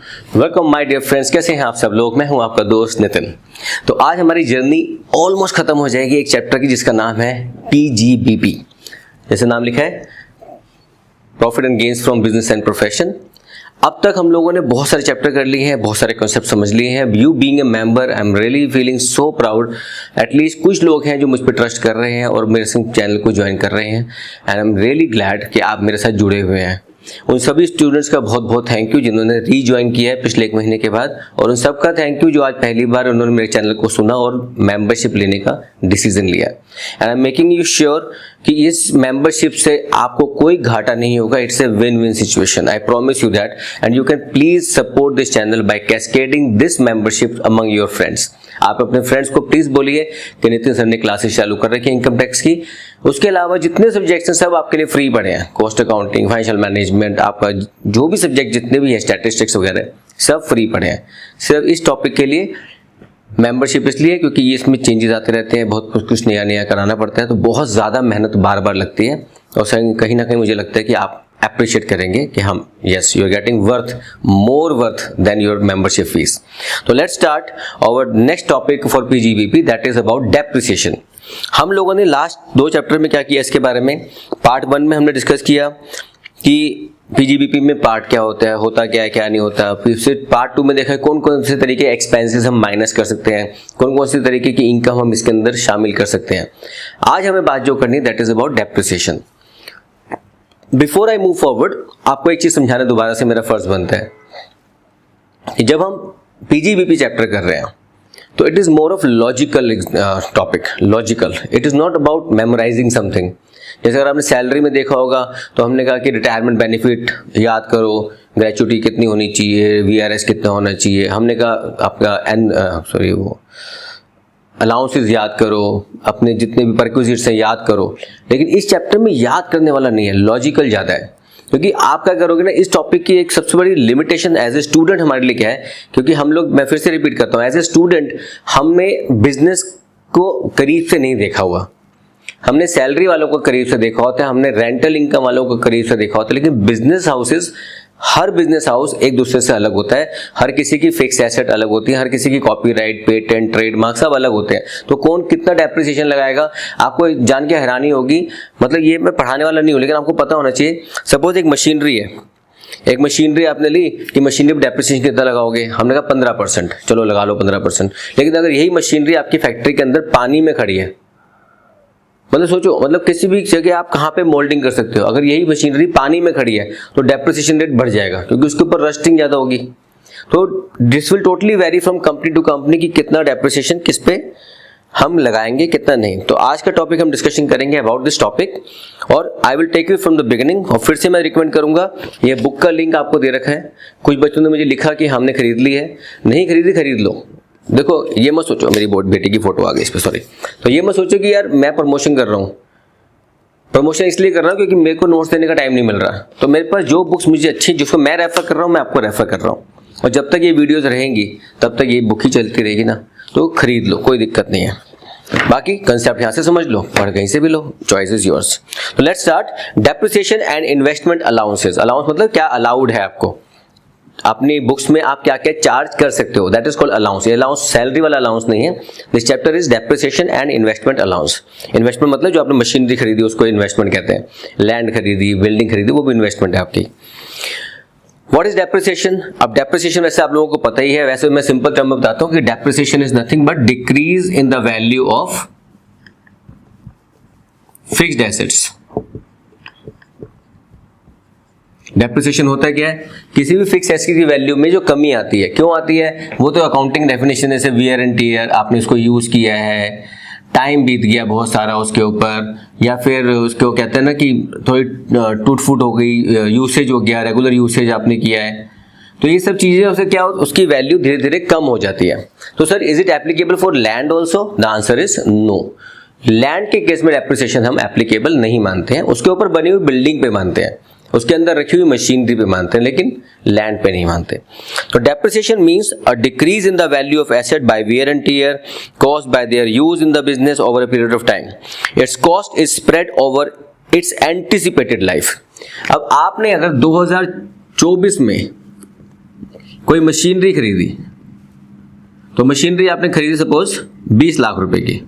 Welcome my dear friends, कैसे हैं आप सब लोग। मैं हूं आपका दोस्त नितिन। तो आज हमारी जर्नी ऑलमोस्ट खत्म हो जाएगी एक चैप्टर की जिसका नाम है PGBP। जैसे नाम लिखा है, profit and gains from business and profession. अब तक हम लोगों ने बहुत सारे चैप्टर कर लिए हैं, बहुत सारे कॉन्सेप्ट समझ लिए हैं। You being a member, I am really feeling so proud. At least कुछ लोग हैं जो मुझ पर ट्रस्ट कर रहे हैं और मेरे संग चैनल को ज्वाइन कर रहे हैं, and I am really glad कि आप मेरे साथ जुड़े हुए हैं। उन सभी स्टूडेंट्स का बहुत बहुत थैंक यू जिन्होंने रीज्वाइन किया है पिछले 1 महीने के बाद, और उन सबका थैंक यू जो आज पहली बार उन्होंने मेरे चैनल को सुना और मेंबरशिप लेने का डिसीजन लिया। And I am making you sure कि इस मेंबरशिप से आपको कोई घाटा नहीं होगा। It's a win win situation, I promise you that. And you can please support this channel by cascading this membership among your friends. आप अपने फ्रेंड्स को प्लीज बोलिए कि नितिन सर ने क्लासेस चालू कर रखी है इनकम टैक्स की। उसके अलावा जितने सब्जेक्ट्स हैं सब आपके लिए फ्री पड़े हैं। कॉस्ट अकाउंटिंग, फाइनेंशियल मैनेजमेंट, आपका जो भी सब्जेक्ट जितने भी हैं, स्टैटिस्टिक्स वगैरह सब फ्री पड़े हैं। सिर्फ इस टॉपिक के लिए मेंबरशिप इसलिए क्योंकि इसमें चेंजेस आते रहते हैं, बहुत कुछ नया नया कराना पड़ता है, तो बहुत ज़्यादा मेहनत बार बार लगती है। और कहीं ना कहीं मुझे लगता है कि आप अप्रिशिएट करेंगे कि हम yes you are getting worth, more worth than your membership fees. तो let's start our next topic for PGBP, that is about depreciation. हम लोगों ने लास्ट 2 चैप्टर में क्या किया इसके बारे में। पार्ट 1 में हमने डिस्कस किया कि PGBP में पार्ट क्या होता है, होता क्या है, क्या नहीं होता। फिर पार्ट 2 में देखा कौन कौन से तरीके एक्सपेंसेस हम माइनस कर सकते हैं, कौन कौन से तरीके की इनकम हम इसके अंदर शामिल कर सकते हैं। आज हमें बात जो करनी है that is about depreciation. Before I move forward, आपको एक चीज समझाना दोबारा से मेरा फर्ज बनता है कि जब हम PGBP चैप्टर कर रहे हैं तो it is more of logical topic. Logical, it is not about memorising something. जैसे अगर आपने सैलरी में देखा होगा तो हमने कहा कि रिटायरमेंट बेनिफिट याद करो, ग्रेचुटी कितनी होनी चाहिए, VRS कितना होना चाहिए। हमने कहा आपका अलाउंसेस याद करो, अपने जितने भी परक्विजिट्स हैं याद करो। लेकिन इस चैप्टर में याद करने वाला नहीं है, लॉजिकल ज़्यादा है। क्योंकि आप क्या करोगे ना, इस टॉपिक की एक सबसे बड़ी लिमिटेशन एज ए स्टूडेंट हमारे लिए क्या है, क्योंकि हम लोग, मैं फिर से रिपीट करता हूँ, एज ए स्टूडेंट हमने बिजनेस को करीब से नहीं देखा हुआ। हमने सैलरी वालों को करीब से देखा होता है, हमने रेंटल इनकम वालों को करीब से देखा होता है, लेकिन बिजनेस हाउसेस, हर बिजनेस हाउस एक दूसरे से अलग होता है। हर किसी की फिक्स एसेट अलग होती है, हर किसी की कॉपीराइट, पेटेंट, ट्रेडमार्क सब अलग होते हैं। तो कौन कितना डेप्रिसिएशन लगाएगा आपको जान के हैरानी होगी। मतलब ये मैं पढ़ाने वाला नहीं हूँ, लेकिन आपको पता होना चाहिए। सपोज एक मशीनरी है, एक मशीनरी आपने ली कि मशीनरी पर डेप्रिसिएशन कितना लगाओगे, हमने कहा 15%, चलो लगा लो 15%। लेकिन अगर यही मशीनरी आपकी फैक्ट्री के अंदर पानी में खड़ी है, मतलब सोचो, मतलब किसी भी जगह आप कहाँ पे मोल्डिंग कर सकते हो, अगर यही मशीनरी पानी में खड़ी है तो डेप्रिसिएशन रेट बढ़ जाएगा क्योंकि उसके ऊपर रस्टिंग ज्यादा होगी। तो this will totally vary from company to company कि कितना डेप्रिसिएशन किस पे हम लगाएंगे, कितना नहीं। तो आज का टॉपिक हम डिस्कशन करेंगे अबाउट दिस टॉपिक, और I will take you from the beginning. और फिर से मैं रिकमेंड करूंगा, ये बुक का लिंक आपको दे रखा है। कुछ बच्चों ने मुझे लिखा कि हमने खरीद ली है, नहीं खरीदी, खरीद लो। देखो ये मत सोचो, मेरी बेटी की फोटो आ गई इस पे, सॉरी। तो ये मत सोचो कि यार मैं प्रमोशन कर रहा हूँ। प्रमोशन इसलिए कर रहा हूँ क्योंकि मेरे को नोट्स देने का टाइम नहीं मिल रहा। तो मेरे पास जो बुक्स मुझे अच्छी, जिसको मैं रेफर कर रहा हूँ, मैं आपको रेफर कर रहा हूँ। और जब तक ये वीडियोज रहेंगी तब तक ये बुक ही चलती रहेगी ना, तो खरीद लो, कोई दिक्कत नहीं है। बाकी कंसेप्ट यहाँ से समझ लो, पढ़ कहीं से भी लो, चॉइस इज योर्स। तो let's start. Depreciation and investment allowances. Allowance मतलब क्या अलाउड है आपको, अपनी बुक्स में आप क्या क्या चार्ज कर सकते हो, दैट इज कॉल्ड अलाउंस। ये अलाउंस सैलरी वाला अलाउंस नहीं है। This chapter is depreciation and investment allowance. Investment मतलब जो आपने मशीनरी खरीदी उसको इन्वेस्टमेंट कहते हैं, लैंड खरीदी, बिल्डिंग खरीदी, वो भी इन्वेस्टमेंट है आपकी। What is depreciation? अब डेप्रिसिएशन वैसे आप लोगों को पता ही है, वैसे मैं सिंपल टर्म में बताता हूं कि depreciation is nothing but decrease in the value of fixed assets. Depreciation होता क्या है, किसी भी फिक्स एसेट की वैल्यू में जो कमी आती है। क्यों आती है, वो तो अकाउंटिंग डेफिनेशन है, जैसे वियर एंड टियर, आपने इसको यूज किया है, टाइम बीत गया बहुत सारा उसके ऊपर, या फिर उसको कहते हैं ना कि थोड़ी टूट फूट हो गई, यूसेज हो गया, रेगुलर यूसेज आपने किया है, तो ये सब चीजें उससे क्या, उसकी वैल्यू धीरे धीरे कम हो जाती है। तो sir is it applicable for land also? The answer is no. Land के केस में डेप्रिसिएशन हम एप्लीकेबल नहीं मानते हैं, उसके ऊपर बनी हुई बिल्डिंग पे मानते हैं, उसके अंदर रखी हुई मशीनरी पे मानते हैं, लेकिन लैंड पे नहीं मानते। तो depreciation means a decrease in the value of asset by wear and tear caused by their use in the business over a period of time. Its cost is spread over its anticipated life. अब आपने अगर 2024 में कोई machinery खरीदी, तो machinery आपने खरीदी suppose 20 lakh रुपए की।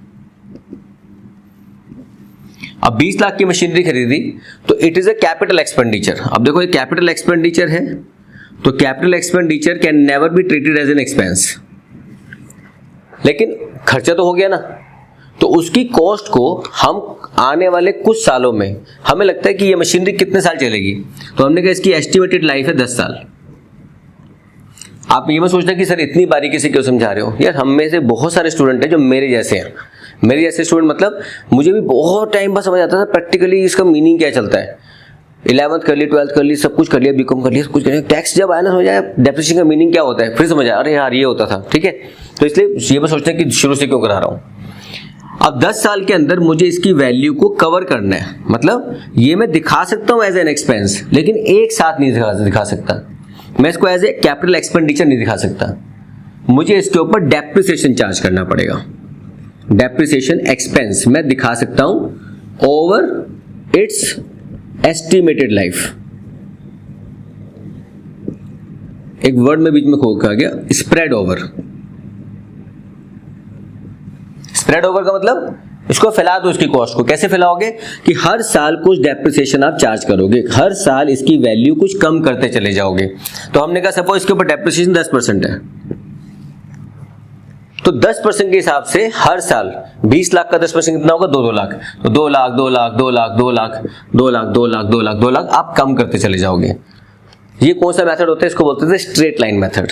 अब 20 लाख की मशीनरी खरीदी तो it is a capital expenditure. अब देखो ये कैपिटल एक्सपेंडिचर है, तो capital expenditure can never be treated as an expense. लेकिन खर्चा तो हो गया ना, तो उसकी कॉस्ट को हम आने वाले कुछ सालों में, हमें लगता है कि ये मशीनरी कितने साल चलेगी, तो हमने कहा इसकी एस्टिमेटेड लाइफ है 10 साल। आप ये मत सोचना कि सर इतनी बारीकी से क्यों समझा रहे हो। यार हम में से बहुत सारे स्टूडेंट हैं जो मेरे जैसे हैं। मेरे जैसे स्टूडेंट मतलब मुझे भी बहुत टाइम बाद समझ आता था प्रैक्टिकली इसका मीनिंग क्या चलता है। 11th कर ली, 12th कर ली, सब कुछ कर लिया, बीकॉम कर लिया, सब कुछ कर लिया, टैक्स जब आया ना समझ आया डेप्रिसिएशन का मीनिंग क्या होता है, फिर समझ आया अरे यार ये होता था। ठीक है, तो इसलिए ये मत सोचते हैं कि शुरू से क्यों करा रहा हूँ। अब 10 साल के अंदर मुझे इसकी वैल्यू को कवर करना है, मतलब ये मैं दिखा सकता हूँ एज एन एक्सपेंस, लेकिन एक साथ नहीं दिखा सकता। मैं इसको एज ए कैपिटल एक्सपेंडिचर नहीं दिखा सकता, मुझे इसके ऊपर डेप्रिसिएशन चार्ज करना पड़ेगा। डेप्रिसिएशन एक्सपेंस मैं दिखा सकता हूं ओवर इट्स एस्टिमेटेड लाइफ। एक वर्ड में बीच में खो गया, स्प्रेड ओवर। स्प्रेड ओवर का मतलब इसको फैला दो, इसकी कॉस्ट को। कैसे फैलाओगे कि हर साल कुछ डेप्रिसिएशन आप चार्ज करोगे, हर साल इसकी वैल्यू कुछ कम करते चले जाओगे। तो हमने कहा सपोज इसके ऊपर डेप्रिसिएशन 10% है, तो 10% के हिसाब से हर साल 20 लाख का 10% कितना होगा, 2 लाख। तो 2 लाख 2 लाख 2 लाख 2 लाख 2 लाख 2 लाख 2 लाख 2 लाख आप कम करते चले जाओगे। ये कौन सा मेथड होता है, इसको बोलते थे स्ट्रेट लाइन मेथड।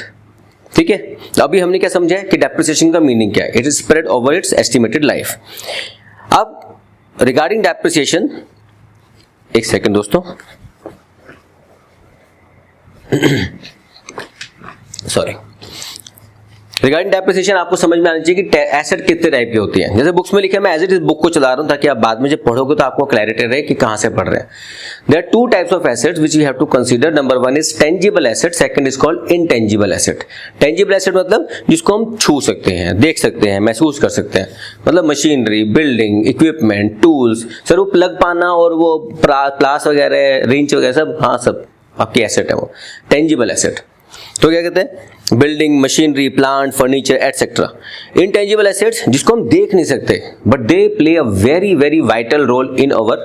ठीक है, तो अभी हमने क्या समझा है कि डेप्रिसिएशन का मीनिंग क्या है, it is spread over it's estimated life. अब रिगार्डिंग डेप्रिसिएशन, एक सेकंड दोस्तों, सॉरी, रिगार्डिंग डेप्रिसिएशन आपको समझ में आना चाहिए कि एसेट कितने टाइप की होती है। जैसे बुक्स में लिखा है, मैं एज इट इज बुक को चला रहा हूं ताकि आप बाद में जब पढ़ोगे तो आपको क्लैरिटी रहे कि कहां से पढ़ रहे हैं। There are 2 types of assets which you have to consider. Number 1 is tangible asset, second is called intangible asset. Tangible asset मतलब जिसको हम छू सकते हैं, देख सकते हैं, महसूस कर सकते हैं, मतलब machinery, building, equipment, tools. Sir वो प्लग पाना और वो प्लास वगैरह, रेंच वगैरह सब, हाँ सब आपकी एसेट है, वो टेंजिबल एसेट। तो क्या कहते हैं, building, machinery, plant, furniture etcetera. Intangible assets जिसको हम देख नहीं सकते but they play a very very vital role in our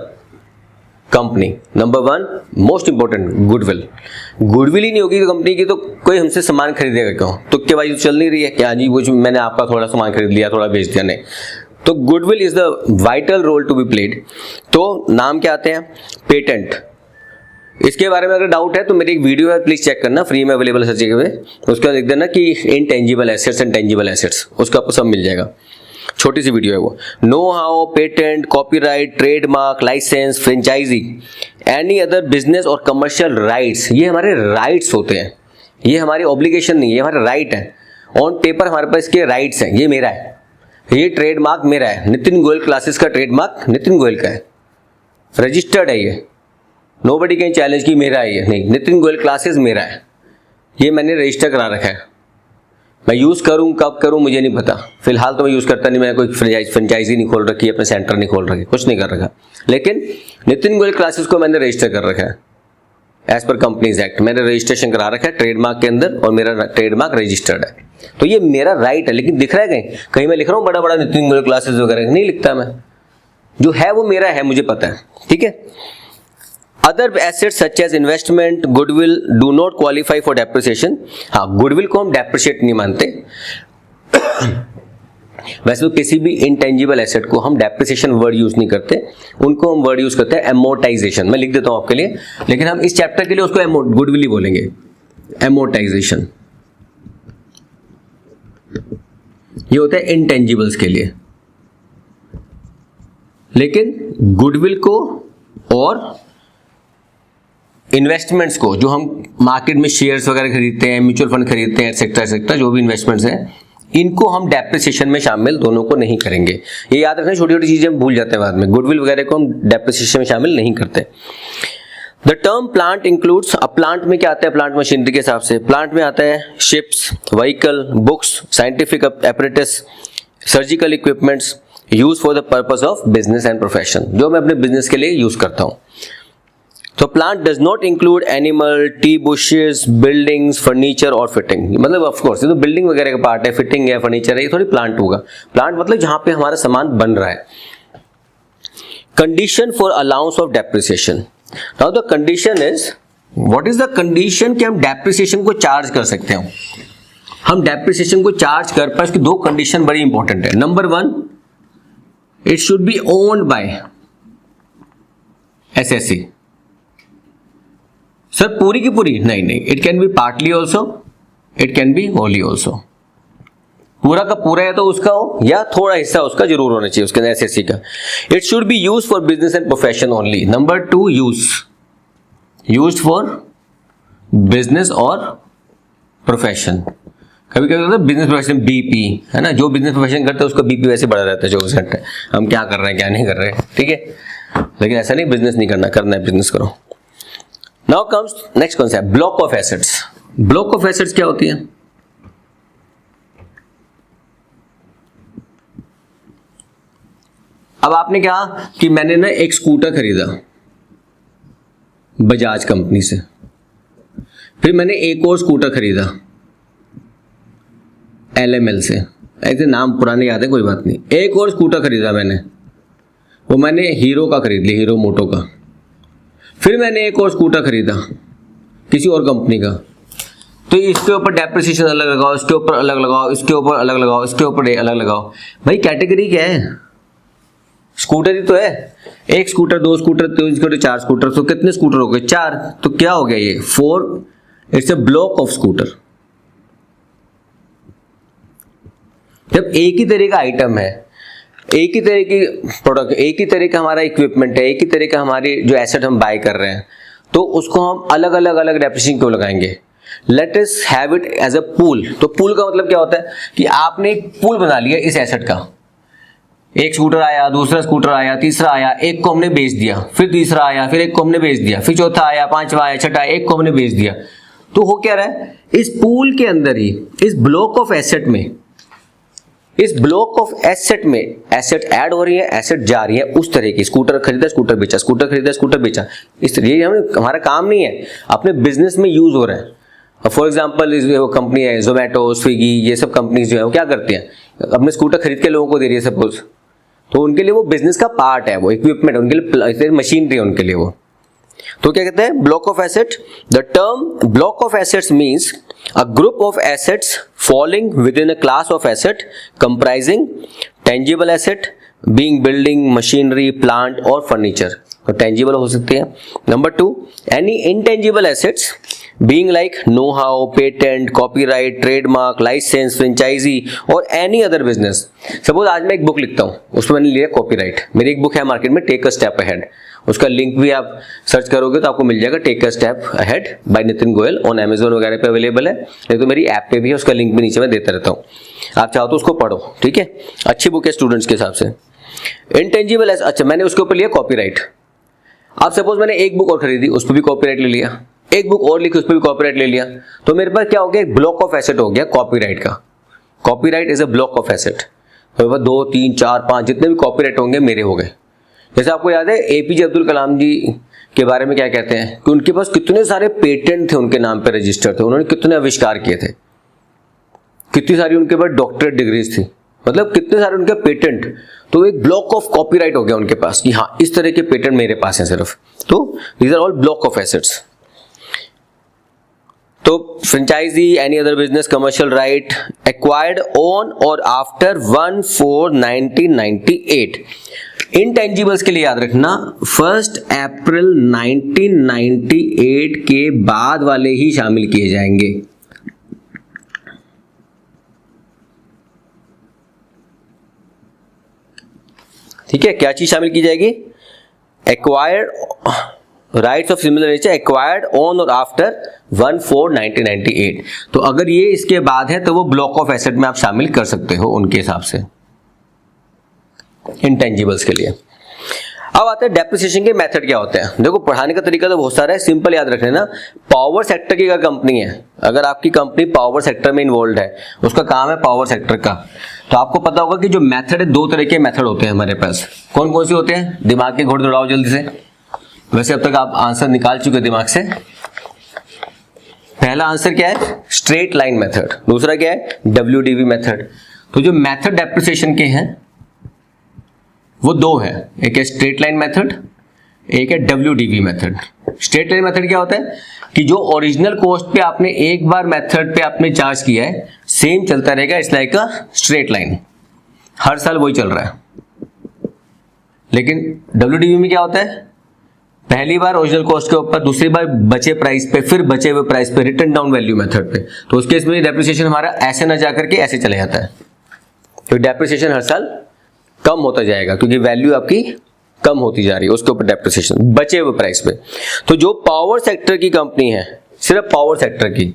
company. Number 1 most important, goodwill. Goodwill ही नहीं होगी कंपनी की तो कोई हमसे सामान खरीदेगा क्यों, तुक्केबाजी चल नहीं रही है क्या जी, वो मैंने आपका थोड़ा सामान खरीद लिया, थोड़ा बेच दिया, नहीं। तो goodwill is the vital role to be played. तो नाम क्या आते हैं, पेटेंट। इसके बारे में अगर डाउट है तो मेरी एक वीडियो है, प्लीज चेक करना, फ्री में अवेलेबल है, सर्च करके उसका लिख देना कि intangible assets and tangible assets, उसका आपको सब मिल जाएगा। छोटी सी वीडियो है वो। Know how, patent, copyright, trademark, licence, franchisee, any other business और कमर्शियल राइट्स, ये हमारे राइट्स होते हैं, ये हमारी ऑब्लिगेशन नहीं है, ये हमारे राइट है। ऑन पेपर हमारे पास इसके राइट्स हैं, ये मेरा है, ये ट्रेडमार्क मेरा है, नितिन गोयल क्लासेस का ट्रेडमार्क नितिन गोयल का है, रजिस्टर्ड है ये, नोबडी कैन चैलेंज की मेरा है ये, नहीं, नितिन गोयल क्लासेस मेरा है, ये मैंने रजिस्टर करा रखा है। मैं यूज़ करूँ कब करूँ मुझे नहीं पता, फिलहाल तो मैं यूज़ करता नहीं, मैं कोई फ्रेंचाइजी नहीं खोल रखी, अपने सेंटर नहीं खोल रखे, कुछ नहीं कर रखा, लेकिन नितिन गोयल क्लासेस को मैंने रजिस्टर कर रखा है एज पर कंपनीज एक्ट, मैंने रजिस्ट्रेशन करा रखा है ट्रेडमार्क के अंदर और मेरा ट्रेडमार्क रजिस्टर्ड है, तो ये मेरा राइट है। लेकिन दिख रहा है कहीं कहीं मैं लिख रहा हूँ बड़ा बड़ा नितिन गोयल क्लासेस वगैरह, नहीं लिखता मैं, जो है वो मेरा है, मुझे पता है, ठीक है। Other assets such as investment, goodwill do not qualify for depreciation. हाँ, गुडविल को हम डेप्रिशिएट नहीं मानते। वैसे तो किसी भी इंटेंजिबल एसेट को हम डेप्रिसिएशन वर्ड यूज नहीं करते, उनको हम वर्ड यूज करते हैं एमोर्टाइजेशन। मैं लिख देता हूं आपके लिए, लेकिन हम इस चैप्टर के लिए उसको गुडविल ही बोलेंगे, एमोर्टाइजेशन। ये होता है इंटेंजिबल्स के लिए, लेकिन गुडविल को और इन्वेस्टमेंट्स को, जो हम मार्केट में शेयर्स वगैरह खरीदते हैं, म्यूचुअल फंड खरीदते हैं, एक्सेट्रा एक्सेट्रा, जो भी इन्वेस्टमेंट्स हैं, इनको हम डेप्रिसिएशन में शामिल दोनों को नहीं करेंगे। ये याद रखना, छोटी छोटी चीजें हम भूल जाते हैं बाद में। गुडविल वगैरह को हम डेप्रिसिएशन में शामिल नहीं करते। द टर्म प्लांट इंक्लूड्स, अब प्लांट में क्या आता है, प्लांट मशीनरी के हिसाब से प्लांट में आता है ships, vehicle, books, scientific apparatus, surgical equipments use for the purpose of business and profession, जो मैं अपने बिजनेस के लिए यूज करता हूँ। तो plant does not include animal, T bushes, buildings, furniture और फिटिंग। मतलब ऑफ कोर्स ये तो बिल्डिंग वगैरह का पार्ट है, फिटिंग है, फर्नीचर है, ये थोड़ी प्लांट होगा। प्लांट मतलब जहां पे हमारा सामान बन रहा है। Condition for allowance of depreciation. Now the condition is, what is the condition कि हम डेप्रिसिएशन को चार्ज कर सकते हैं। हम डेप्रिसिएशन को चार्ज कर पाए, इसकी दो कंडीशन बड़ी इंपॉर्टेंट है। Number 1, it should be owned by SSC. Sir पूरी की पूरी? नहीं, it can be partly also, it can be Holi also. पूरा का पूरा है तो उसका हो, या थोड़ा हिस्सा उसका जरूर होना चाहिए उसके अंदर एसएससी का। It should be use for business and profession only. Number 2, use for business और प्रोफेशन। कभी कभी होता है बिजनेस प्रोफेशन बीपी, है ना, जो बिजनेस प्रोफेशन करते हैं उसका बीपी वैसे बढ़ा रहता है 24 घंटे, हम क्या कर रहे हैं क्या नहीं कर रहे हैं, ठीक है। लेकिन ऐसा नहीं, बिजनेस नहीं करना है बिजनेस करो। Now comes next concept, block of assets. Block of assets क्या होती है? अब आपने कहा कि मैंने ना एक स्कूटर खरीदा बजाज कंपनी से, फिर मैंने एक और स्कूटर खरीदा LML से, ऐसे नाम पुराने याद है कोई बात नहीं। एक और स्कूटर खरीदा मैंने, वो मैंने हीरो का खरीद लिया, हीरो मोटो का। फिर मैंने एक और स्कूटर खरीदा किसी और कंपनी का, तो इसके ऊपर डेप्रिसिएशन अलग लगाओ, इसके ऊपर अलग लगाओ, इसके ऊपर अलग लगाओ, इसके ऊपर अलग लगाओ। भाई कैटेगरी क्या है? स्कूटर ही तो है। एक स्कूटर, 2 स्कूटर, 3 स्कूटर, 4 स्कूटर, तो कितने स्कूटर हो गए? 4। तो क्या हो गया ये? 4। It's a block of scooter. जब एक ही तरह का आइटम है, एक ही तरह की प्रोडक्ट, एक ही तरह का हमारा इक्विपमेंट है, एक ही तरह का हमारी जो एसेट हम बाय कर रहे हैं, तो उसको हम अलग अलग डेप्रिसिएशन क्यों लगाएंगे? Let us have it as a pool. तो पूल का मतलब क्या होता है कि आपने एक पूल बना लिया इस एसेट का। एक स्कूटर आया, दूसरा स्कूटर आया, तीसरा आया, एक को हमने बेच दिया, फिर तीसरा आया, फिर एक को हमने बेच दिया, फिर चौथा आया, पांचवा आया, छठा, एक को हमने बेच दिया। तो हो क्या रहा है? इस पूल के अंदर ही, इस ब्लॉक ऑफ एसेट में, इस ब्लॉक ऑफ एसेट में एसेट ऐड हो रही है, एसेट जा रही है उस तरह की। स्कूटर खरीदा, स्कूटर बेचा, स्कूटर खरीदा, स्कूटर बेचा, इस तरह। ये हमारा काम नहीं है, अपने बिजनेस में यूज हो रहा है। फॉर एग्जाम्पल वो कंपनी है जोमेटो, स्विगी, ये सब कंपनीज जो है वो क्या करती हैं? अपने स्कूटर खरीद के लोगों को दे रही है सपोज, तो उनके लिए वो बिजनेस का पार्ट है, वो इक्विपमेंट, उनके लिए मशीनरी है उनके लिए वो। तो क्या कहते हैं? Block of asset. The term block of assets means a group of assets falling within a class of asset comprising tangible asset being building, machinery, plant or furniture. तो tangible हो सकते हैं। Number 2, any intangible assets being like know-how, patent, copyright, trademark, license, franchisee or any other business. Suppose आज मैं एक book लिखता हूँ, उसमें मैंने लिया कॉपीराइट। मेरी एक बुक है मार्केट में, टेक अ स्टेप अहेड, उसका लिंक भी आप सर्च करोगे तो आपको मिल जाएगा, take a step ahead by Nitin Goyal, on Amazon वगैरह पे अवेलेबल है, नहीं तो मेरी ऐप पे भी है, उसका लिंक भी नीचे मैं देता रहता हूँ, आप चाहो तो उसको पढ़ो, ठीक है। अच्छी बुक है स्टूडेंट्स के हिसाब से। इंटेंजिबल, अच्छा मैंने उसके ऊपर लिया कॉपीराइट। अब सपोज मैंने एक बुक और खरीदी, उस पर भी कॉपीराइट ले लिया, एक बुक और लिखी, उस पर भी कॉपीराइट ले लिया, तो मेरे पास क्या हो गया? एक ब्लॉक ऑफ एसेट हो गया कॉपीराइट का। Copyright is a block of asset. तो 2, 3, 4, 5 जितने भी कॉपीराइट होंगे मेरे हो गए। जैसे आपको याद है APJ अब्दुल कलाम जी के बारे में क्या कहते हैं कि उनके पास कितने सारे पेटेंट थे, उनके नाम पे रजिस्टर थे, उन्होंने कितने आविष्कार किए थे, कितनी सारी उनके पास डॉक्टरेट डिग्रीज थी, मतलब कितने सारे उनके पेटेंट। तो एक ब्लॉक ऑफ कॉपीराइट हो गया उनके पास कि हाँ इस तरह के पेटेंट मेरे पास हैं सिर्फ। तो these are all block of assets. तो franchisee, any other business, commercial right acquired on or after 1/4/1998। Intangibles के लिए याद रखना 1 अप्रैल 1998 के बाद वाले ही शामिल किए जाएंगे। ठीक है, क्या चीज शामिल की जाएगी? Acquired rights of similar nature acquired on or after 1/4/1998। तो अगर ये इसके बाद है तो वो ब्लॉक ऑफ एसेट में आप शामिल कर सकते हो उनके हिसाब से, इंटेंजिबल्स के लिए। अब आते हैं डेप्रिसिएशन के मेथड क्या होते हैं। देखो पढ़ाने का तरीका तो बहुत सारा है, सिंपल याद रखने ना। पावर सेक्टर की अगर कंपनी है, अगर आपकी कंपनी पावर सेक्टर में इन्वॉल्व है, उसका काम है पावर सेक्टर का, तो आपको पता होगा कि जो मेथड है, 2 तरह के मेथड होते हैं हमारे पास। कौन कौन से होते हैं? दिमाग के घोड़े दौड़ाओ जल्दी से। वैसे अब तक आप आंसर निकाल चुके दिमाग से। पहला आंसर क्या है? Straight line method. दूसरा क्या है? WDV method. तो जो मेथड डेप्रिसिएशन के हैं वो दो है, एक है स्ट्रेट लाइन मेथड, एक है WDV method. Straight line method क्या होता है कि जो ओरिजिनल कॉस्ट पे आपने एक बार मेथड पे आपने चार्ज किया है सेम चलता रहेगा, it's like a straight line, हर साल वही चल रहा है। लेकिन WDV में क्या होता है, पहली बार ओरिजिनल कॉस्ट के ऊपर, दूसरी बार बचे प्राइस पे, फिर बचे हुए प्राइस पे, रिटर्न डाउन वैल्यू मेथड पे। तो उस केस में डेप्रिसिएशन हमारा ऐसे ना जाकर के ऐसे चले जाता है, तो डेप्रिसिएशन हर साल कम होता जाएगा क्योंकि वैल्यू आपकी कम होती जा रही है, उसके ऊपर डेप्रिसिएशन बचे हुए प्राइस पे। तो जो पावर सेक्टर की कंपनी है, सिर्फ पावर सेक्टर की,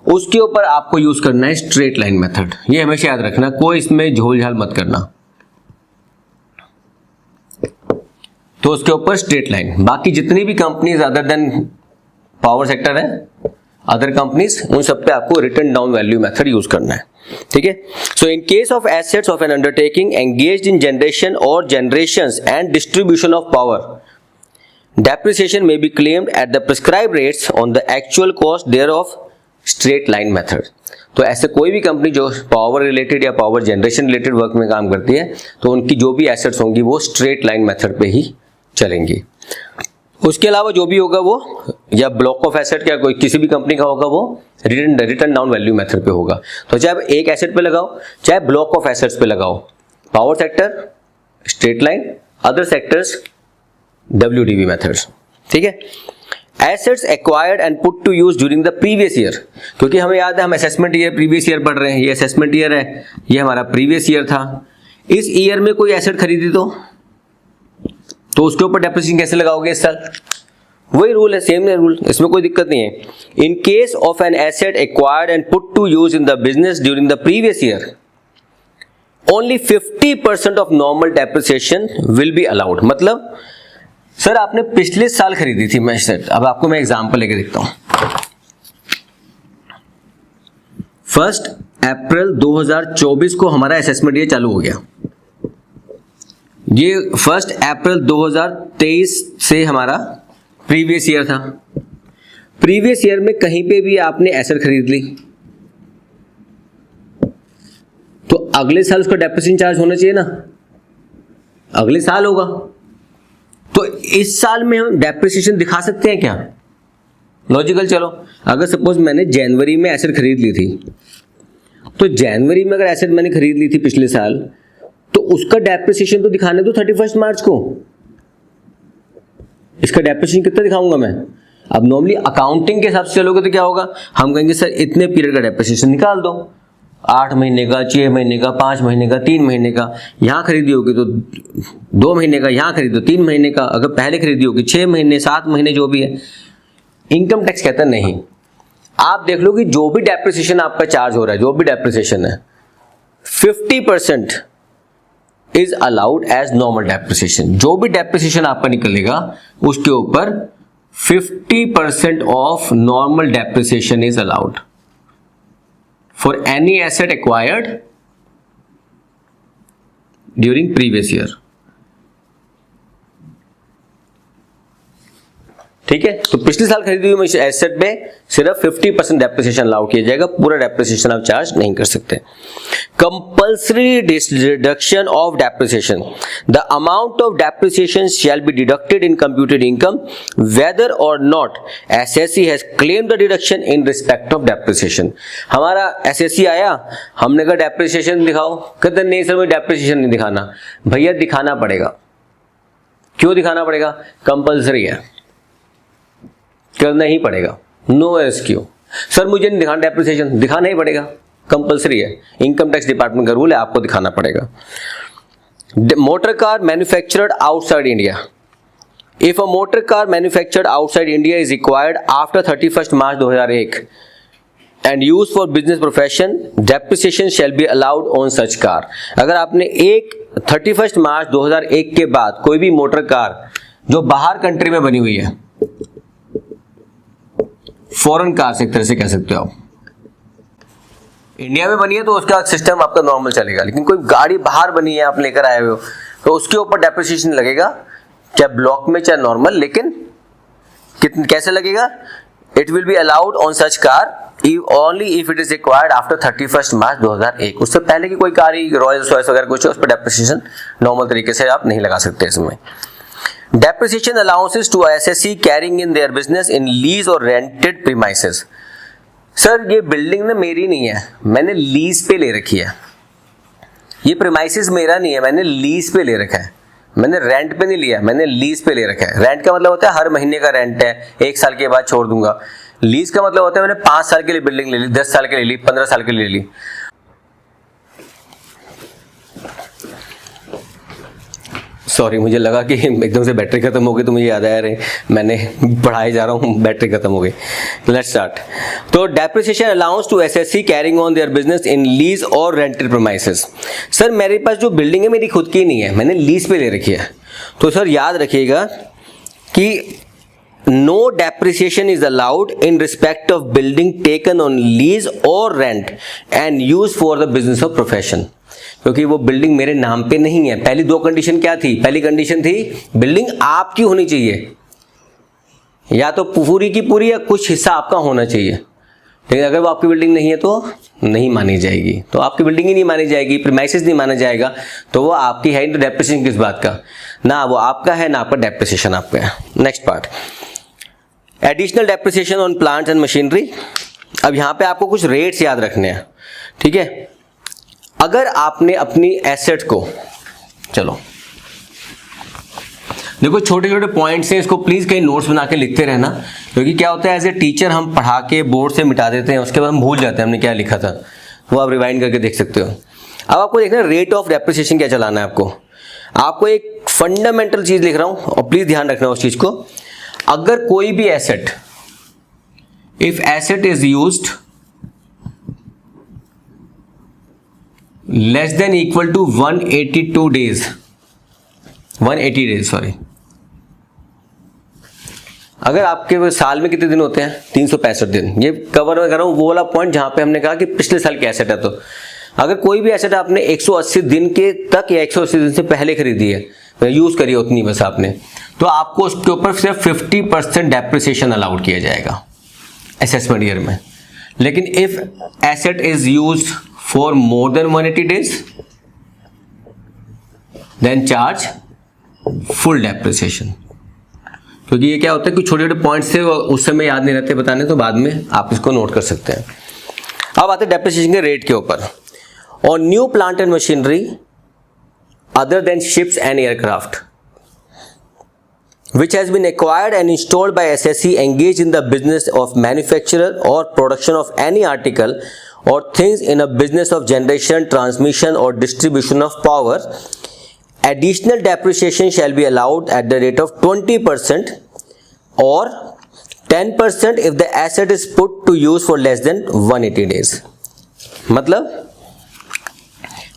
उसके ऊपर आपको यूज करना है स्ट्रेट लाइन मेथड। ये हमेशा याद रखना, कोई इसमें झोल झाल मत करना। तो उसके ऊपर स्ट्रेट लाइन। बाकी जितनी भी companies other than power sector है, अदर कंपनीज, उन सब पे आपको written down value method use करना है। ठीक है। So in case of assets of an undertaking engaged in generation or generations and distribution of power, depreciation may be claimed at the prescribed rates on the actual cost thereof, straight line method। तो ऐसे कोई भी company जो power related या power generation related work में काम करती है, तो उनकी जो भी एसेट्स होंगी वो स्ट्रेट लाइन मेथड पे ही चलेंगी। उसके अलावा जो भी होगा वो, या ब्लॉक ऑफ एसेट क्या कोई किसी भी कंपनी का होगा, वो रिटर्न डाउन वैल्यू मेथड पे होगा। तो चाहे आप एक एसेट पे लगाओ, चाहे ब्लॉक ऑफ एसेट्स पे लगाओ, power sector straight line, other sectors WDV methods. ठीक है। Assets acquired and put to use during the previous year, क्योंकि हमें याद है हम असेसमेंट ईयर प्रीवियस ईयर पढ़ रहे हैं, ये असेसमेंट ईयर है, ये हमारा प्रीवियस ईयर था। इस ईयर में कोई एसेट खरीदी तो उसके ऊपर डेप्रिसिएशन कैसे लगाओगे इस साल? वही रूल है, सेम है रूल, इसमें कोई दिक्कत नहीं है। In case of an asset acquired and put to use in the business during the previous year, only 50% of normal depreciation will be allowed. मतलब सर आपने पिछले साल खरीदी थी मैं एसेट, अब आपको मैं एग्जांपल लेके दिखता हूं। 1 अप्रैल 2024 को हमारा असेसमेंट ईयर चालू हो गया। ये 1 अप्रैल 2023 से हमारा प्रीवियस ईयर था। प्रीवियस ईयर में कहीं पे भी आपने एसेट खरीद ली तो अगले साल उसका डेप्रिसिएशन चार्ज होना चाहिए ना, अगले साल होगा। तो इस साल में हम डेप्रिसिएशन दिखा सकते हैं क्या? लॉजिकल। चलो, अगर सपोज मैंने जनवरी में एसेट खरीद ली थी, तो जनवरी में अगर एसेट मैंने खरीद ली थी पिछले साल, तो उसका डेप्रिसिएशन तो दिखाने दो 31 मार्च को। इसका डेप्रिसिएशन कितना दिखाऊंगा मैं? अब नॉर्मली अकाउंटिंग के हिसाब से चलोगे तो क्या होगा, हम कहेंगे सर इतने पीरियड का डेप्रिसिएशन निकाल दो, 8 महीने का, 6 महीने का, 5 महीने का, 3 महीने का। यहाँ खरीदी होगी तो 2 महीने का, यहाँ खरीदो 3 महीने का, अगर पहले खरीदी होगी 6 महीने, 7 महीने, जो भी है। इनकम टैक्स कहता है नहीं, आप देख लो कि जो भी डेप्रिसिएशन आपका चार्ज हो रहा है, जो भी डेप्रिसिएशन है, 50% is allowed as normal depreciation. जो भी डेप्रिसिएशन आपका निकलेगा उसके ऊपर 50% of normal depreciation is allowed for any asset acquired during previous year। ठीक है। तो पिछले साल खरीदी हुई एसेट में सिर्फ 50% डेप्रिसिएशन अलाउ किया जाएगा, पूरा डेप्रिसिएशन आप चार्ज नहीं कर सकते। Compulsory deduction of depreciation, the amount of depreciation shall be deducted in computed income whether or not SSC has claim the deduction in respect of depreciation. हमारा एसएससी आया, हमने कहा डेप्रिसिएशन दिखाओ, कहते नहीं सर मुझे डेप्रिसिएशन नहीं दिखाना। भैया दिखाना पड़ेगा। क्यों दिखाना पड़ेगा? कंपल्सरी है, करना ही पड़ेगा, नो एक्सक्यूज। सर मुझे नहीं दिखाना डेप्रिसिएशन, दिखाना ही पड़ेगा, कंपल्सरी है, इनकम टैक्स डिपार्टमेंट का रूल है, आपको दिखाना पड़ेगा। Motor car manufactured outside India, if a motor car manufactured outside India is required after 31 March 2001 and use for business profession, depreciation shall be allowed on such car. अगर आपने 31 मार्च 2001 के बाद कोई भी मोटर कार जो बाहर कंट्री में बनी हुई है, फॉरेन कार एक तरह से कह सकते हो आप, इंडिया में बनी है तो उसका सिस्टम आपका नॉर्मल चलेगा, लेकिन कोई गाड़ी बाहर बनी है आप लेकर आए हो तो उसके ऊपर डेप्रिसिएशन लगेगा चाहे ब्लॉक में चाहे नॉर्मल, लेकिन कैसे लगेगा? It will be allowed on such car only if it is required after 31 मार्च 2001। उससे पहले की कोई कार, रॉयल्स रॉयस वगैरह कुछ है, उस पर डेप्रिसिएशन नॉर्मल तरीके से आप नहीं लगा सकते इसमें। Depreciation allowances to SSC carrying in their business in lease और रेंटेड प्रीमाइसेस। सर ये बिल्डिंग ना मेरी नहीं है, मैंने लीज पे ले रखी है। ये प्रीमाइसेस मेरा नहीं है, मैंने लीज पे ले रखा है। मैंने रेंट पे नहीं लिया, मैंने लीज पे ले रखा है। रेंट का मतलब होता है हर महीने का रेंट है, 1 साल के बाद छोड़ दूंगा। लीज का मतलब होता है मैंने 5 साल के लिए बिल्डिंग ले ली, 10 साल के लिए ली, 15 साल के लिए ली। सॉरी, मुझे लगा कि एकदम से बैटरी खत्म हो गई, तो मुझे याद आया रहे मैंने पढ़ाए जा रहा हूँ, बैटरी खत्म हो गई। Let's start. तो depreciation allowance to SSC carrying on their business in lease और रेंटेड प्रीमाइसेस। सर मेरे पास जो बिल्डिंग है मेरी खुद की नहीं है, मैंने लीज पे ले रखी है। तो सर याद रखिएगा कि no depreciation is allowed in respect of building taken on lease or rent and use for the business of profession, क्योंकि वो बिल्डिंग मेरे नाम पे नहीं है। पहली 2 कंडीशन क्या थी? पहली कंडीशन थी बिल्डिंग आपकी होनी चाहिए, या तो पूरी की पूरी या कुछ हिस्सा आपका होना चाहिए। लेकिन अगर वो आपकी बिल्डिंग नहीं है तो नहीं मानी जाएगी, तो आपकी बिल्डिंग ही नहीं मानी जाएगी, प्रीमाइसेस नहीं माना जाएगा, तो वो आपकी है। तो डेप्रिसिएशन किस बात का? ना वो आपका है, ना आपका डेप्रिसिएशन आपका है। Next part, additional depreciation on plants and machinery. अब यहाँ पे आपको कुछ रेट्स याद रखने हैं, ठीक है? अगर आपने अपनी एसेट को, चलो देखो छोटे छोटे पॉइंट्स हैं, इसको प्लीज कहीं नोट्स बना के लिखते रहना, क्योंकि क्या होता है एज ए टीचर हम पढ़ा के बोर्ड से मिटा देते हैं, उसके बाद हम भूल जाते हैं हमने क्या लिखा था। वो आप रिवाइंड करके देख सकते हो। अब आपको देखना है रेट ऑफ डेप्रिसिएशन क्या चलाना है आपको एक फंडामेंटल चीज लिख रहा हूं और प्लीज ध्यान रखना उस चीज को। अगर कोई भी asset, if asset is used less than equal to 180 days, sorry, अगर आपके साल में कितने दिन होते हैं? 365 दिन। ये कवर में कर रहा हूं वो वाला पॉइंट जहां पे हमने कहा कि पिछले साल की एसेट है। तो अगर कोई भी एसेट आपने 180 दिन के तक या 180 दिन से पहले खरीदी है, यूज करी उतनी बस आपने, तो आपको उसके ऊपर सिर्फ 50% डेप्रिसिएशन अलाउड किया जाएगा असेसमेंट ईयर में। लेकिन if asset is used for more than 180 days, then charge full depreciation. क्योंकि ये क्या होता है कि छोटे छोटे पॉइंट्स थे उस समय याद नहीं रहते बताने, तो बाद में आप इसको नोट कर सकते हैं। अब आते हैं डेप्रिसिएशन के रेट के ऊपर। On new plant and machinery other than ships and aircraft which has been acquired and installed by SSC engaged in the business of manufacture or production of any article or things in a business of generation, transmission or distribution of power, additional depreciation shall be allowed at the rate of 20% or 10% if the asset is put to use for less than 180 days। मतलब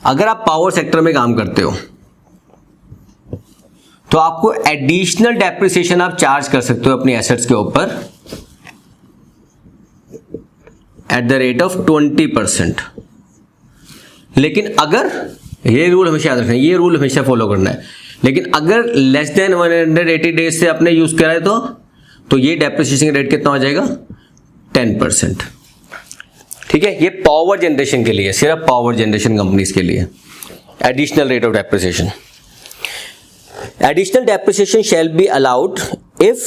अगर आप power sector में काम करते हो तो आपको additional depreciation आप चार्ज कर सकते हो अपनी एसेट्स के ऊपर एट द रेट ऑफ 20%। लेकिन अगर, ये रूल हमेशा याद रखना है, ये रूल हमेशा फॉलो करना है, लेकिन अगर लेस देन 180 डेज से आपने यूज करा है तो ये डेप्रिसिएशन रेट कितना हो जाएगा? 10%। ठीक है, ये पावर जनरेशन के लिए, सिर्फ पावर जनरेशन कंपनीज के लिए additional rate of depreciation. Additional depreciation shall be allowed if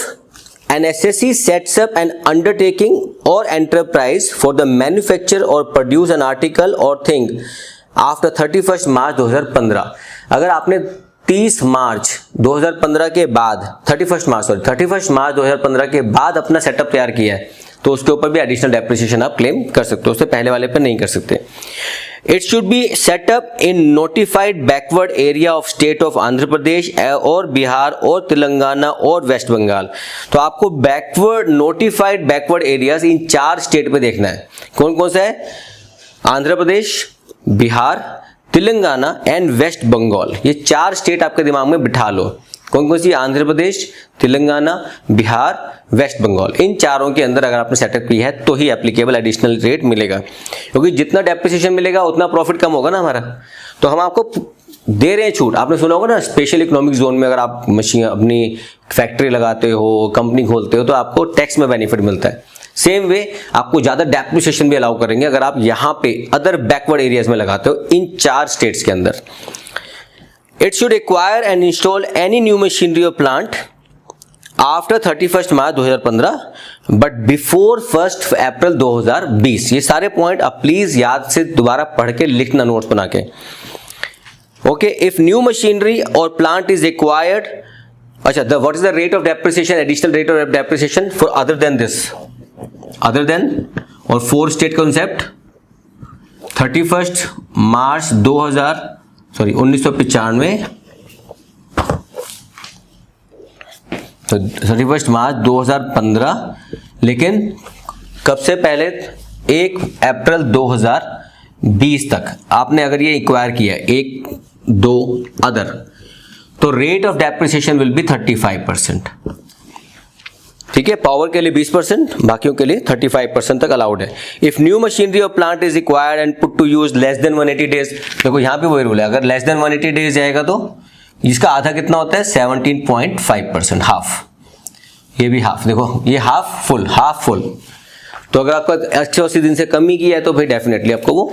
an SSC sets up an undertaking or enterprise for the manufacture or produce an article or thing after 31st March 2015। अगर आपने 30 मार्च 2015 के बाद 31 March 2015 के बाद अपना setup तैयार किया है तो उसके ऊपर भी एडिशनल डेप्रिसिएशन आप क्लेम कर सकते हो, उससे पहले वाले पर नहीं कर सकते। It should be set up in notified backward area of state of Andhra Pradesh और बिहार और तेलंगाना और वेस्ट बंगाल। तो आपको backward notified backward areas in 4 state पे देखना है। कौन कौन सा है? Andhra Pradesh, Bihar, Telangana and waste Bengal. ये 4 स्टेट आपके दिमाग में बिठा लो। कौन कौन सी? आंध्र प्रदेश, तेलंगाना, बिहार, वेस्ट बंगाल। इन चारों के अंदर अगर आपने सेटअप किया है तो ही एप्लीकेबल एडिशनल रेट मिलेगा, क्योंकि जितना डेप्रिसिएशन मिलेगा उतना प्रॉफिट कम होगा ना हमारा। तो हम आपको दे रहे हैं छूट। आपने सुना होगा ना, स्पेशल इकोनॉमिक जोन में अगर आप मशीन अपनी फैक्ट्री लगाते हो, कंपनी खोलते हो, तो आपको टैक्स में बेनिफिट मिलता है। सेम वे आपको ज़्यादा डेप्रिसिएशन भी अलाउ करेंगे अगर आप यहाँ पे अदर बैकवर्ड एरियाज में लगाते हो इन 4 स्टेट्स के अंदर। It should acquire and install any new machinery और plant after 31 March 2015 but before 1 April 2020। ये सारे पॉइंट आप प्लीज याद से दोबारा पढ़ के लिखना नोट्स बना के। ओके, इफ न्यू मशीनरी और प्लांट इज एक्वायर्ड, अच्छा, what is the rate of depreciation, additional rate of depreciation for other than this, other than, और 4 स्टेट कॉन्सेप्ट 31 मार्च 1995, तो 31 मार्च 2015, लेकिन कब से पहले 1 अप्रैल 2020 तक आपने अगर ये एक्वायर किया 1, 2 अदर, तो rate of depreciation will B 35%। ठीक है, पावर के लिए 20%, बाकियों के लिए 35% तक अलाउड है। इफ न्यू मशीनरी और plant is required and put to use less than 180 days, देखो यहाँ पे वही रूल है, अगर लेस देन 180 डेज जाएगा तो इसका आधा कितना होता है 17.5%, हाफ, ये भी हाफ, देखो ये हाफ फुल। तो अगर आपका 80 दिन से कम ही किया है तो भाई डेफिनेटली आपको वो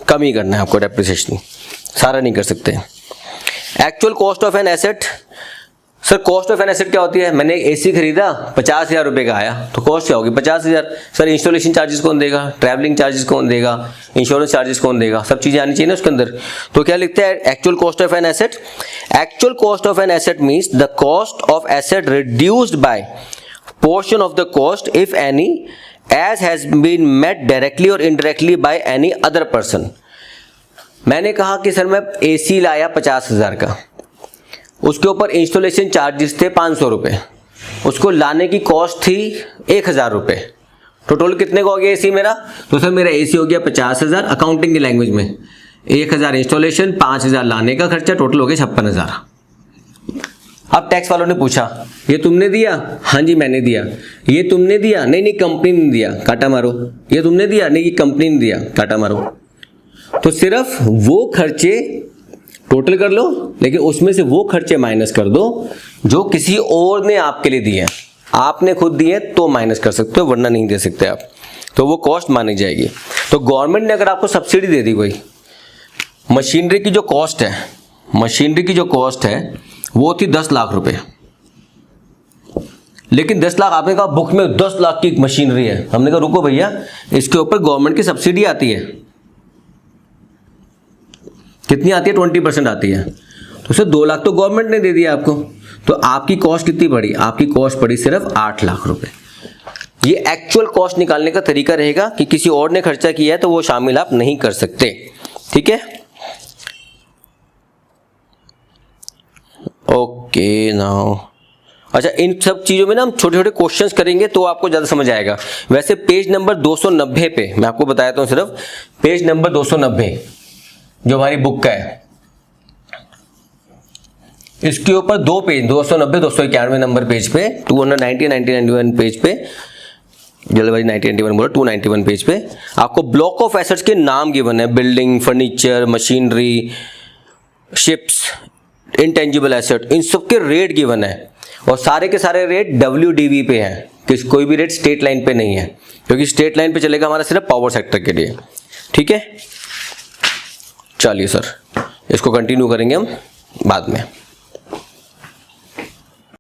कम ही करना है, आपको डेप्रिसिएशन सारा नहीं कर सकते। Actual cost of an asset, sir cost of an asset क्या होती है? मैंने एसी खरीदा 50,000 रुपये का आया, तो कॉस्ट क्या होगी 50,000। सर इंस्टॉलेशन चार्जेस कौन देगा, ट्रैवलिंग चार्जेस कौन देगा, इंश्योरेंस चार्जेस कौन देगा, सब चीज़ें आनी चाहिए ना उसके अंदर। तो क्या लिखते हैं actual cost of an asset? Actual cost of an asset means the cost of asset reduced by portion of the cost if any as has been met directly or indirectly by any other person. मैंने कहा कि sir मैं AC लाया 50,000 का, उसके ऊपर installation charges थे 500 रुपये, उसको लाने की कॉस्ट थी 1,000 रुपये, तो टोटल कितने का हो गया एसी मेरा? तो सर मेरा एसी हो गया 50,000 अकाउंटिंग की लैंग्वेज में, 1,000 इंस्टॉलेशन, 5,000 लाने का खर्चा, टोटल हो गया 56,000। अब टैक्स वालों ने पूछा ये तुमने दिया? हाँ जी मैंने दिया। ये तुमने दिया? नहीं कंपनी ने दिया, काटा मारो। ये तुमने दिया? नहीं कंपनी ने दिया, काटा मारो। तो सिर्फ वो खर्चे टोटल कर लो, लेकिन उसमें से वो खर्चे माइनस कर दो जो किसी और ने आपके लिए दिए। आपने खुद दिए तो माइनस कर सकते हो, वरना नहीं दे सकते आप, तो वो कॉस्ट मानी जाएगी। तो गवर्नमेंट ने अगर आपको सब्सिडी दे दी कोई, मशीनरी की जो कॉस्ट है वो थी 10 लाख रुपए, लेकिन 10 लाख आपने कहा बुक में 10 लाख की मशीनरी है, हमने कहा रुको भैया, इसके ऊपर गवर्नमेंट की सब्सिडी आती है। कितनी आती है? 20% आती है। तो सर 2 लाख तो गवर्नमेंट ने दे दिया आपको, तो आपकी कॉस्ट कितनी पड़ी? आपकी कॉस्ट पड़ी सिर्फ 8 लाख रुपए। ये एक्चुअल कॉस्ट निकालने का तरीका रहेगा कि किसी और ने खर्चा किया है तो वो शामिल आप नहीं कर सकते। ठीक है, ओके नाउ, अच्छा इन सब चीज़ों में ना हम छोटे छोटे क्वेश्चंस करेंगे तो आपको ज़्यादा समझ आएगा। वैसे पेज नंबर 290 पे मैं आपको बताता हूँ, सिर्फ पेज नंबर 290 जो हमारी बुक का है, इसके ऊपर 2 पेज 290 291 नंबर पेज पे, 290 1991 पेज पे, जल्दबाजी 1991 बोला, 291 पेज पे आपको ब्लॉक ऑफ एसेट्स के नाम गिवन है, building, furniture, machinery, ships, intangible asset, इन सब के रेट गिवन है, और सारे के सारे रेट WDV पे हैं, कोई भी रेट स्टेट लाइन पे नहीं है, क्योंकि स्टेट लाइन पे चलेगा हमारा सिर्फ पावर सेक्टर के लिए। ठीक है, चलिए सर इसको कंटिन्यू करेंगे हम बाद में।